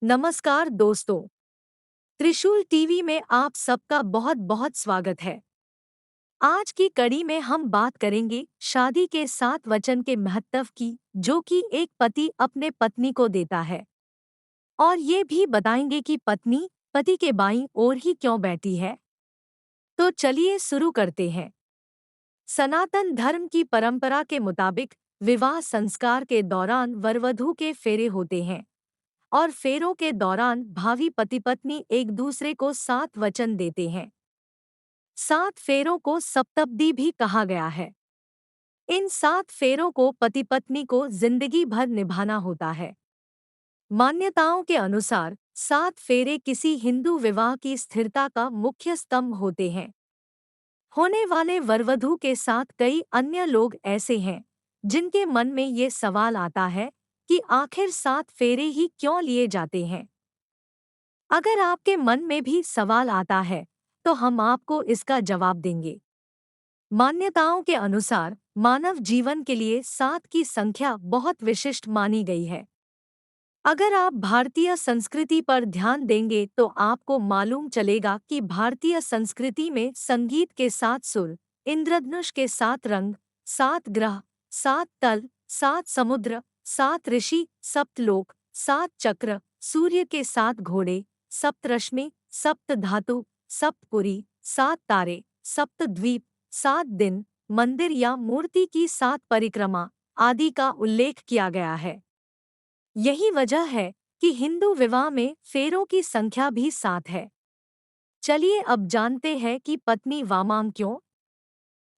नमस्कार दोस्तों। त्रिशूल टीवी में आप सबका बहुत बहुत स्वागत है। आज की कड़ी में हम बात करेंगे शादी के 7 वचन के महत्व की, जो कि एक पति अपने पत्नी को देता है। और ये भी बताएंगे कि पत्नी पति के बाईं ओर ही क्यों बैठी है। तो चलिए शुरू करते हैं। सनातन धर्म की परंपरा के मुताबिक विवाह संस्कार के दौरान वरवधू के फेरे होते हैं और फेरों के दौरान भावी पति पत्नी एक दूसरे को 7 वचन देते हैं। 7 फेरों को सप्तपदी भी कहा गया है। इन 7 फेरों को पति पत्नी को जिंदगी भर निभाना होता है। मान्यताओं के अनुसार 7 फेरे किसी हिंदू विवाह की स्थिरता का मुख्य स्तंभ होते हैं। होने वाले वरवधू के साथ कई अन्य लोग ऐसे हैं जिनके मन में ये सवाल आता है कि आखिर 7 फेरे ही क्यों लिए जाते हैं। अगर आपके मन में भी सवाल आता है तो हम आपको इसका जवाब देंगे। मान्यताओं के अनुसार मानव जीवन के लिए 7 की संख्या बहुत विशिष्ट मानी गई है। अगर आप भारतीय संस्कृति पर ध्यान देंगे तो आपको मालूम चलेगा कि भारतीय संस्कृति में संगीत के 7 सुर, इंद्रधनुष के 7 रंग, 7 ग्रह, 7 तल, 7 समुद्र, 7 ऋषि, सप्तलोक, 7 चक्र, सूर्य के 7 घोड़े, सप्तरश्मि, सप्त धातु, सप्तपुरी, 7 तारे, सप्त द्वीप, 7 दिन, मंदिर या मूर्ति की 7 परिक्रमा आदि का उल्लेख किया गया है। यही वजह है कि हिंदू विवाह में फेरों की संख्या भी 7 है। चलिए अब जानते हैं कि पत्नी वामांग क्यों।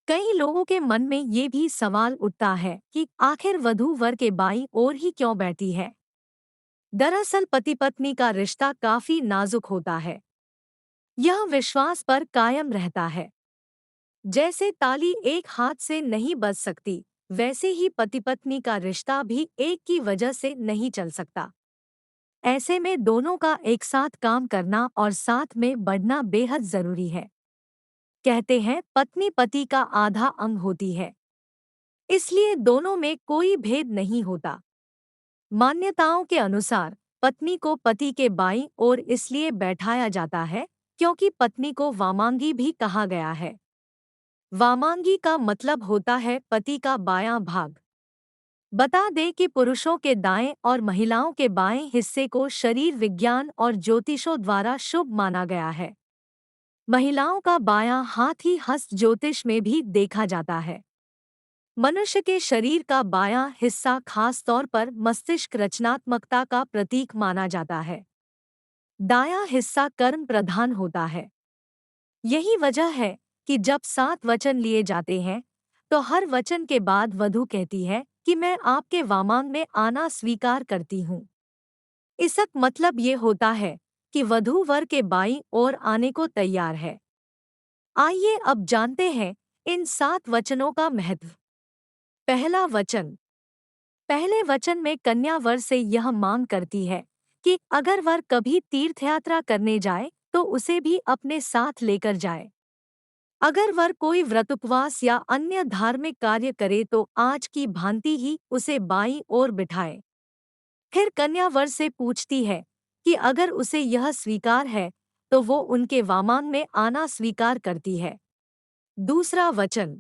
कई लोगों के मन में ये भी सवाल उठता है कि आखिर वधू वर के बाईं ओर ही क्यों बैठी है। दरअसल पति पत्नी का रिश्ता काफी नाजुक होता है। यह विश्वास पर कायम रहता है। जैसे ताली एक हाथ से नहीं बज सकती, वैसे ही पति पत्नी का रिश्ता भी एक की वजह से नहीं चल सकता। ऐसे में दोनों का एक साथ काम करना और साथ में बढ़ना बेहद जरूरी है। कहते हैं पत्नी पति का आधा अंग होती है, इसलिए दोनों में कोई भेद नहीं होता। मान्यताओं के अनुसार पत्नी को पति के बाईं ओर इसलिए बैठाया जाता है क्योंकि पत्नी को वामांगी भी कहा गया है। वामांगी का मतलब होता है पति का बायां भाग। बता दें कि पुरुषों के दाएं और महिलाओं के बाएं हिस्से को शरीर विज्ञान और ज्योतिषों द्वारा शुभ माना गया है। महिलाओं का बायां हाथ ही हस्त ज्योतिष में भी देखा जाता है। मनुष्य के शरीर का बायां हिस्सा खास तौर पर मस्तिष्क रचनात्मकता का प्रतीक माना जाता है। दायां हिस्सा कर्म प्रधान होता है। यही वजह है कि जब 7 वचन लिए जाते हैं तो हर वचन के बाद वधू कहती है कि मैं आपके वामांग में आना स्वीकार करती हूँ। इसका मतलब ये होता है कि वधू वर के बाईं ओर आने को तैयार है। आइए अब जानते हैं इन 7 वचनों का महत्व। पहला वचन। पहले वचन में कन्या वर से यह मांग करती है कि अगर वर कभी तीर्थयात्रा करने जाए तो उसे भी अपने साथ लेकर जाए। अगर वर कोई व्रत उपवास या अन्य धार्मिक कार्य करे तो आज की भांति ही उसे बाईं ओर बिठाए। फिर कन्या वर से पूछती है कि अगर उसे यह स्वीकार है तो वो उनके वामांग में आना स्वीकार करती है। दूसरा वचन।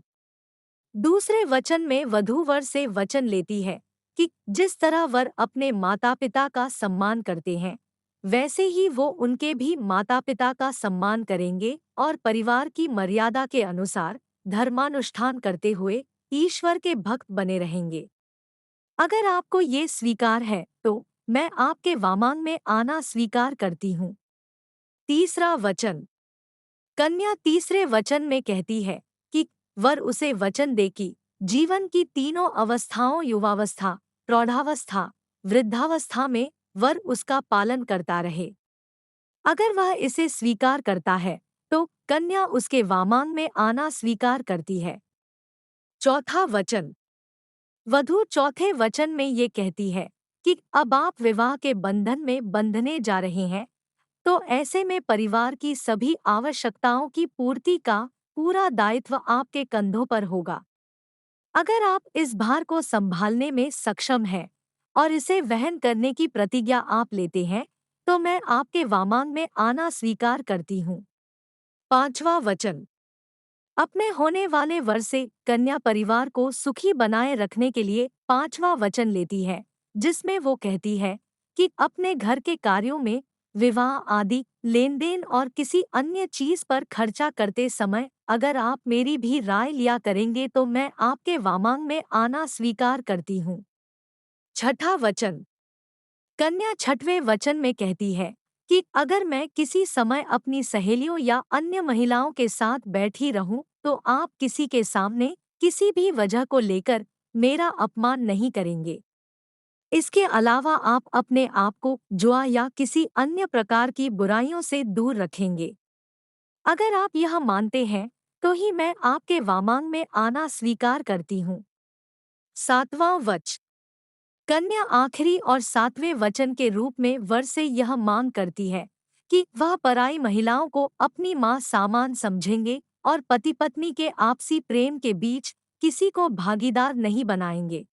दूसरे वचन में वधू वर से वचन लेती है कि जिस तरह वर अपने माता पिता का सम्मान करते हैं, वैसे ही वो उनके भी माता पिता का सम्मान करेंगे और परिवार की मर्यादा के अनुसार धर्मानुष्ठान करते हुए ईश्वर के भक्त बने रहेंगे। अगर आपको ये स्वीकार है तो मैं आपके वामांग में आना स्वीकार करती हूँ। तीसरा वचन। कन्या तीसरे वचन में कहती है कि वर उसे वचन दे कि जीवन की तीनों अवस्थाओं युवावस्था, प्रौढ़ावस्था, वृद्धावस्था में वर उसका पालन करता रहे। अगर वह इसे स्वीकार करता है तो कन्या उसके वामांग में आना स्वीकार करती है। चौथा वचन। वधू चौथे वचन में ये कहती है कि अब आप विवाह के बंधन में बंधने जा रहे हैं, तो ऐसे में परिवार की सभी आवश्यकताओं की पूर्ति का पूरा दायित्व आपके कंधों पर होगा। अगर आप इस भार को संभालने में सक्षम हैं और इसे वहन करने की प्रतिज्ञा आप लेते हैं, तो मैं आपके वामांग में आना स्वीकार करती हूँ। पांचवा वचन। अपने होने वाले वर से कन्या परिवार को सुखी बनाए रखने के लिए पांचवा वचन लेती है, जिसमें वो कहती है कि अपने घर के कार्यों में, विवाह आदि लेन देन और किसी अन्य चीज पर खर्चा करते समय अगर आप मेरी भी राय लिया करेंगे तो मैं आपके वामांग में आना स्वीकार करती हूँ। छठा वचन। कन्या छठवें वचन में कहती है कि अगर मैं किसी समय अपनी सहेलियों या अन्य महिलाओं के साथ बैठी रहूं तो आप किसी के सामने किसी भी वजह को लेकर मेरा अपमान नहीं करेंगे। इसके अलावा आप अपने आप को जुआ या किसी अन्य प्रकार की बुराइयों से दूर रखेंगे। अगर आप यह मानते हैं तो ही मैं आपके वामांग में आना स्वीकार करती हूँ। सातवां वच। कन्या आखिरी और सातवें वचन के रूप में वर से यह मांग करती है कि वह पराई महिलाओं को अपनी मां सामान समझेंगे और पति पत्नी के आपसी प्रेम के बीच किसी को भागीदार नहीं बनाएंगे।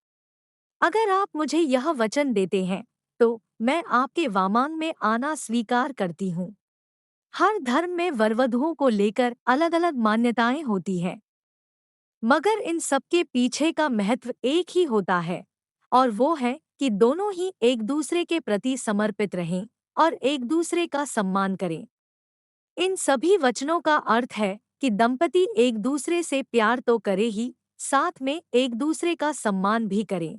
अगर आप मुझे यह वचन देते हैं तो मैं आपके वामांग में आना स्वीकार करती हूँ। हर धर्म में वरवधुओं को लेकर अलग अलग मान्यताएं होती हैं, मगर इन सबके पीछे का महत्व एक ही होता है, और वो है कि दोनों ही एक दूसरे के प्रति समर्पित रहें और एक दूसरे का सम्मान करें। इन सभी वचनों का अर्थ है कि दंपति एक दूसरे से प्यार तो करे ही, साथ में एक दूसरे का सम्मान भी करें।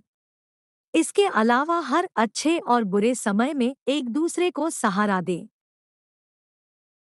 इसके अलावा हर अच्छे और बुरे समय में एक दूसरे को सहारा दें।